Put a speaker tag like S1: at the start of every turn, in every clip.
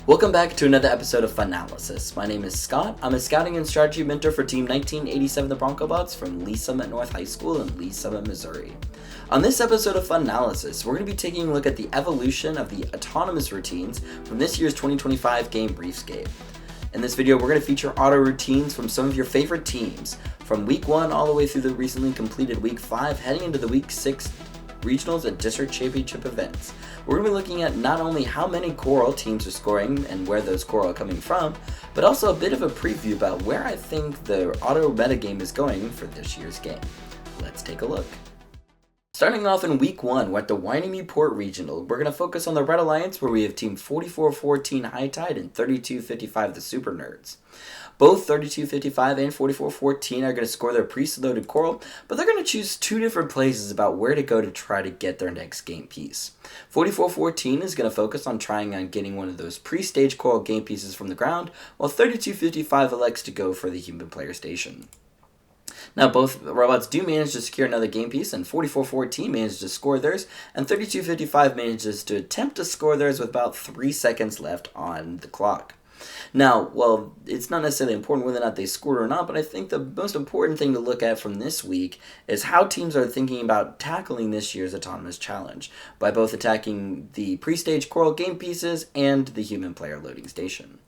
S1: Welcome back to another episode of FUNalysis. My name is Scott. I'm a scouting and strategy mentor for Team 1987 the Bronco Bots from Lee Summit North High School in Lee Summit, Missouri. On this episode of FUNalysis, we're going to be taking a look at the evolution of the autonomous routines from this year's 2025 game REEFSCAPE. In this video, we're going to feature auto routines from some of your favorite teams, from Week 1 all the way through the recently completed Week 5, heading into the Week 6 regionals and district championship events. We're going to be looking at not only how many Coral teams are scoring and where those Coral are coming from, but also a bit of a preview about where I think the auto metagame is going for this year's game. Let's take a look. Starting off in Week 1, we're at the Whinemy-Port Regional. We're going to focus on the Red Alliance, where we have Team 4414 High Tide and 3255 the Super Nerds. Both 3255 and 4414 are going to score their pre-loaded Coral, but they're going to choose two different places about where to go to try to get their next game piece. 4414 is going to focus on trying on getting one of those pre-stage Coral game pieces from the ground, while 3255 elects to go for the human player station. Now, both robots do manage to secure another game piece, and 4414 manages to score theirs, and 3255 manages to attempt to score theirs with about 3 seconds left on the clock. Now, well, it's not necessarily important whether or not they scored or not, but I think the most important thing to look at from this week is how teams are thinking about tackling this year's autonomous challenge by both attacking the pre-stage Coral game pieces and the human player loading station.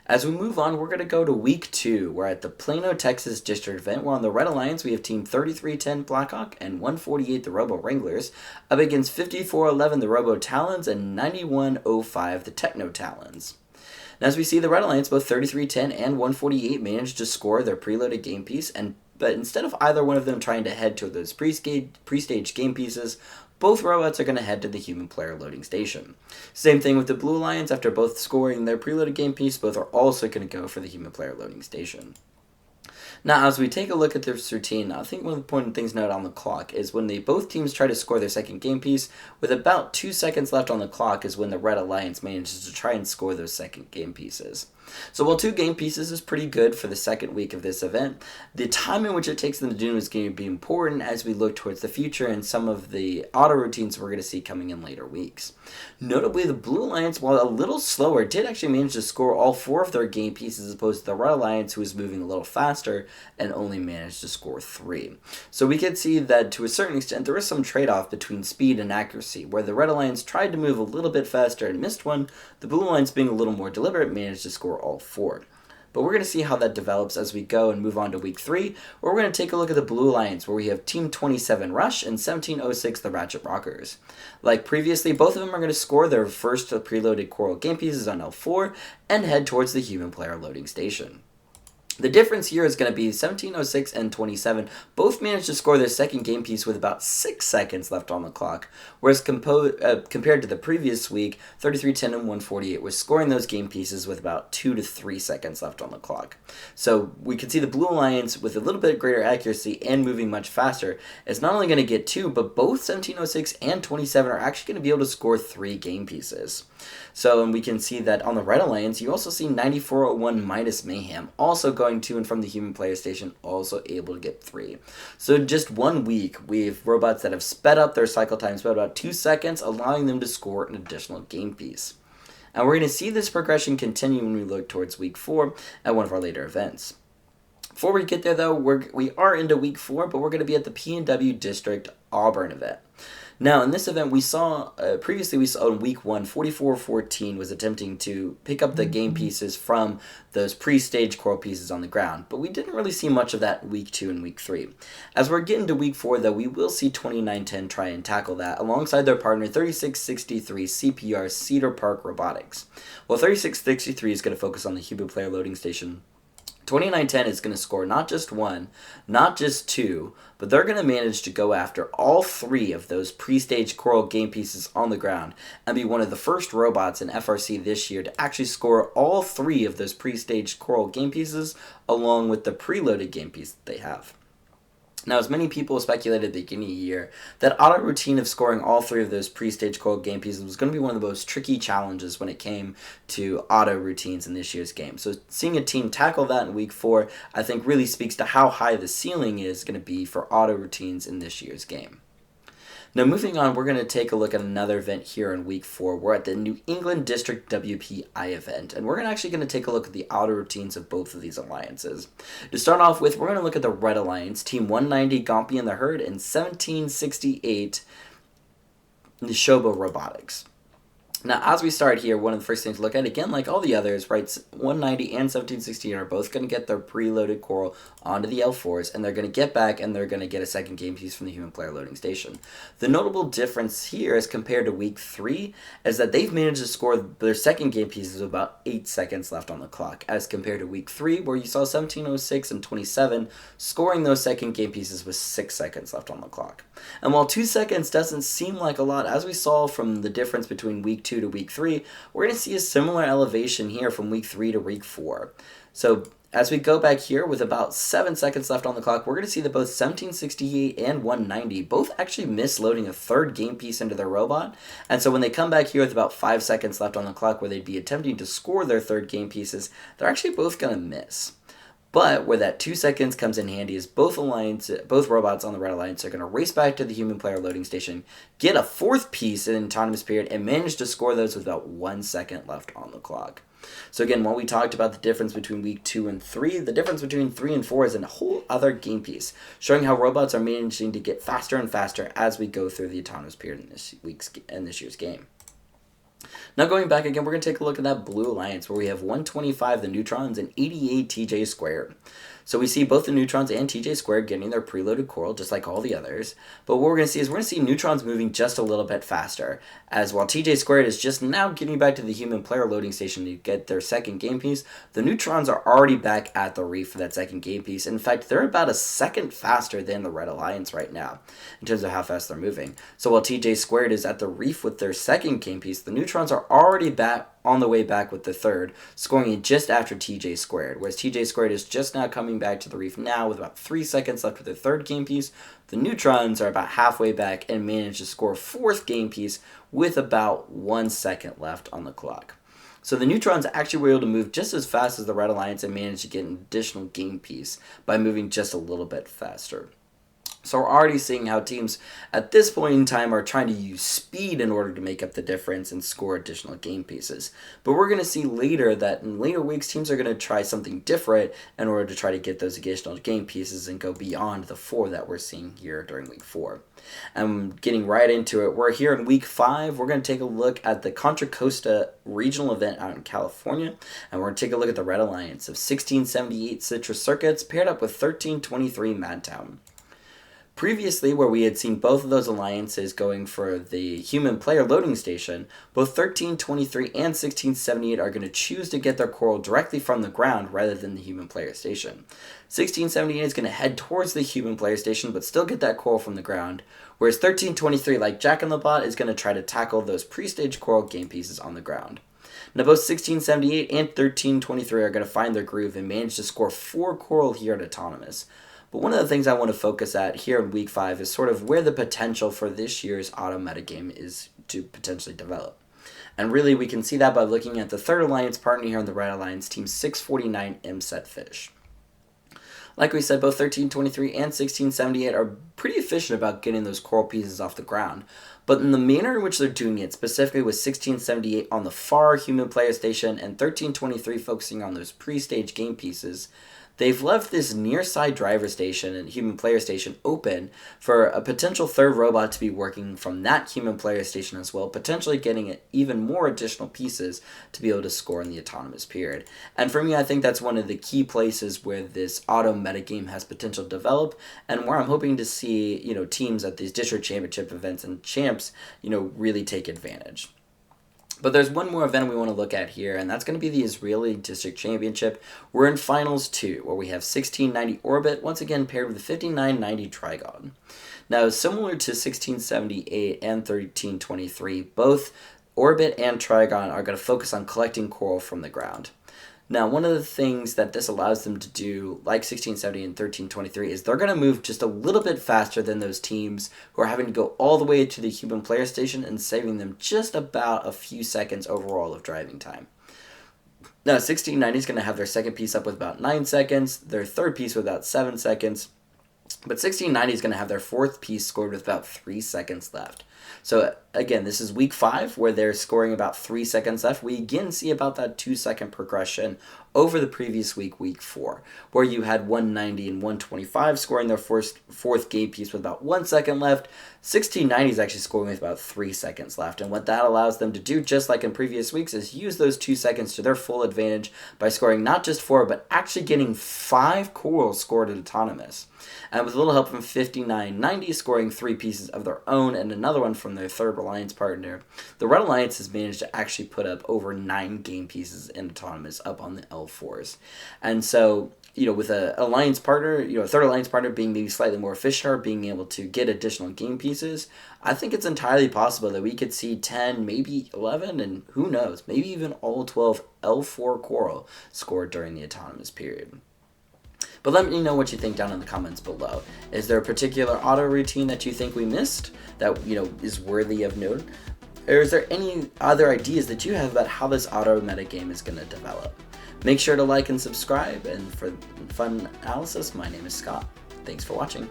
S1: As we move on, we're going to go to Week 2. We're at the Plano, Texas District event, where on the Red Alliance we have Team 3310 Blackhawk and 148 the Robo Wranglers, up against 5411 the Robo Talons and 9105 the Techno Talons. Now, as we see, the Red Alliance, both 3310 and 148 managed to score their preloaded game piece, but instead of either one of them trying to head to those pre-stage game pieces, both robots are going to head to the human player loading station. Same thing with the Blue Alliance. After both scoring their preloaded game piece, both are also going to go for the human player loading station. Now, as we take a look at this routine, I think one of the important things to note on the clock is when both teams try to score their second game piece, with about 2 seconds left on the clock is when the Red Alliance manages to try and score those second game pieces. So while 2 game pieces is pretty good for the second week of this event, the time in which it takes them to do is going to be important as we look towards the future and some of the auto routines we're going to see coming in later weeks. Notably, the Blue Alliance, while a little slower, did actually manage to score all 4 of their game pieces as opposed to the Red Alliance, who was moving a little faster and only managed to score 3. So we could see that to a certain extent there is some trade-off between speed and accuracy, where the Red Alliance tried to move a little bit faster and missed one, the Blue Alliance, being a little more deliberate, managed to score all 4. But we're going to see how that develops as we go and move on to Week 3, where we're going to take a look at the Blue Alliance, where we have Team 27 Rush and 1706 the Ratchet Rockers. Like previously, both of them are going to score their first preloaded Coral game pieces on L4 and head towards the human player loading station. The difference here is going to be 1706 and 27 both managed to score their second game piece with about 6 seconds left on the clock, whereas compared to the previous week, 3310 and 148 were scoring those game pieces with about 2 to 3 seconds left on the clock. So we can see the Blue Alliance, with a little bit greater accuracy and moving much faster, is not only going to get 2, but both 1706 and 27 are actually going to be able to score 3 game pieces. So, and we can see that on the Red Alliance, you also see 9401 Midas Mayhem also going to and from the human player station, also able to get 3. So in just 1 week, we have robots that have sped up their cycle times by about 2 seconds, allowing them to score an additional game piece. And we're going to see this progression continue when we look towards Week 4 at one of our later events. Before we get there, though, we are into Week 4, but we're going to be at the P&W District Auburn event. Now, in this event, previously we saw in Week 1, 4414 was attempting to pick up the game pieces from those pre-stage Coral pieces on the ground, but we didn't really see much of that in Week 2 and Week 3. As we're getting to Week 4, though, we will see 2910 try and tackle that alongside their partner 3663 CPR Cedar Park Robotics. Well, 3663 is going to focus on the human player loading station. 2910 is going to score not just 1, not just 2, but they're going to manage to go after all 3 of those pre-stage Coral game pieces on the ground and be one of the first robots in FRC this year to actually score all 3 of those pre-stage Coral game pieces along with the preloaded game piece that they have. Now, as many people speculated at the beginning of the year, that auto routine of scoring all 3 of those pre-stage Coral game pieces was going to be one of the most tricky challenges when it came to auto routines in this year's game. So seeing a team tackle that in Week 4, I think really speaks to how high the ceiling is going to be for auto routines in this year's game. Now, moving on, we're going to take a look at another event here in week 4. We're at the New England District WPI event, and we're actually going to take a look at the auto routines of both of these alliances. To start off with, we're going to look at the Red Alliance, Team 190, Gompy and the Herd, and 1768, Neshoba Robotics. Now, as we start here, one of the first things to look at, again, like all the others, right, 190 and 1768 are both going to get their preloaded coral onto the L4s, and they're going to get back, and they're going to get a second game piece from the human player loading station. The notable difference here as compared to week 3 is that they've managed to score their second game pieces with about 8 seconds left on the clock, as compared to week 3, where you saw 1706 and 27 scoring those second game pieces with 6 seconds left on the clock. And while 2 seconds doesn't seem like a lot, as we saw from the difference between week 2 to week 3, we're going to see a similar elevation here from week 3 to week 4. So as we go back here with about 7 seconds left on the clock, we're going to see that both 1768 and 190 both actually miss loading a third game piece into their robot. And so when they come back here with about 5 seconds left on the clock where they'd be attempting to score their third game pieces, they're actually both going to miss. But where that 2 seconds comes in handy is both robots on the Red Alliance are going to race back to the human player loading station, get a fourth piece in an autonomous period, and manage to score those with about 1 second left on the clock. So again, while we talked about the difference between week 2 and 3, the difference between 3 and 4 is a whole other game piece, showing how robots are managing to get faster and faster as we go through the autonomous period in this year's game. Now going back again, we're going to take a look at that Blue Alliance where we have 125 the Neutrons and 88 TJ squared. So we see both the Neutrons and TJ squared getting their preloaded coral just like all the others. But what we're going to see is we're going to see Neutrons moving just a little bit faster. As while TJ squared is just now getting back to the human player loading station to get their second game piece, the Neutrons are already back at the reef for that second game piece. In fact, they're about a second faster than the Red Alliance right now in terms of how fast they're moving. So while TJ squared is at the reef with their second game piece, the Neutrons are already back on the way back with the third, scoring it just after TJ squared, whereas TJ squared is just now coming back to the reef now with about 3 seconds left with their third game piece. The Neutrons are about halfway back and manage to score a fourth game piece with about 1 second left on the clock. So the Neutrons actually were able to move just as fast as the Red Alliance and managed to get an additional game piece by moving just a little bit faster. So we're already seeing how teams at this point in time are trying to use speed in order to make up the difference and score additional game pieces. But we're going to see later that in later weeks, teams are going to try something different in order to try to get those additional game pieces and go beyond the 4 that we're seeing here during week 4. And getting right into it, we're here in week 5. We're going to take a look at the Contra Costa regional event out in California. And we're going to take a look at the Red Alliance of 1678 Citrus Circuits paired up with 1323 Madtown. Previously, where we had seen both of those alliances going for the human player loading station, both 1323 and 1678 are going to choose to get their coral directly from the ground rather than the human player station. 1678 is going to head towards the human player station but still get that coral from the ground, whereas 1323, like Jack in the Bot, is going to try to tackle those pre-stage coral game pieces on the ground. Now both 1678 and 1323 are going to find their groove and manage to score 4 coral here at Autonomous. But one of the things I want to focus at here in week 5 is sort of where the potential for this year's auto metagame is to potentially develop. And really we can see that by looking at the third alliance partner here in the Red Alliance, Team 649 MSET Fish. Like we said, both 1323 and 1678 are pretty efficient about getting those coral pieces off the ground. But in the manner in which they're doing it, specifically with 1678 on the far human player station and 1323 focusing on those pre-stage game pieces, they've left this near side driver station and human player station open for a potential third robot to be working from that human player station as well, potentially getting even more additional pieces to be able to score in the autonomous period. And for me, I think that's one of the key places where this auto metagame has potential to develop, and where I'm hoping to see, teams at these district championship events and champs, really take advantage. But there's one more event we want to look at here, and that's going to be the Israeli District Championship. We're in Finals 2, where we have 1690 Orbit, once again paired with 5990 Trigon. Now, similar to 1678 and 1323, both Orbit and Trigon are going to focus on collecting coral from the ground. Now, one of the things that this allows them to do, like 1670 and 1323, is they're going to move just a little bit faster than those teams who are having to go all the way to the human player station and saving them just about a few seconds overall of driving time. Now, 1690 is going to have their second piece up with about 9 seconds, their third piece with about 7 seconds, But 1690 is going to have their fourth piece scored with about 3 seconds left. So again, this is week 5 where they're scoring about 3 seconds left. We again see about that 2-second progression over the previous week, week 4, where you had 190 and 125 scoring their fourth game piece with about 1 second left. 1690 is actually scoring with about 3 seconds left. And what that allows them to do, just like in previous weeks, is use those 2 seconds to their full advantage by scoring not just 4, but actually getting 5 corals scored at autonomous. And with a little help from 5990 scoring 3 pieces of their own and another one from their third alliance partner, the Red Alliance has managed to actually put up over 9 game pieces in autonomous up on the L4s. And so, with a alliance partner, a third alliance partner being maybe slightly more efficient or being able to get additional game pieces, I think it's entirely possible that we could see 10, maybe 11, and who knows, maybe even all 12 L4 coral scored during the autonomous period. But let me know what you think down in the comments below. Is there a particular auto routine that you think we missed that, is worthy of note? Or is there any other ideas that you have about how this auto metagame is going to develop? Make sure to like and subscribe, and for FUNalysis, my name is Scott. Thanks for watching.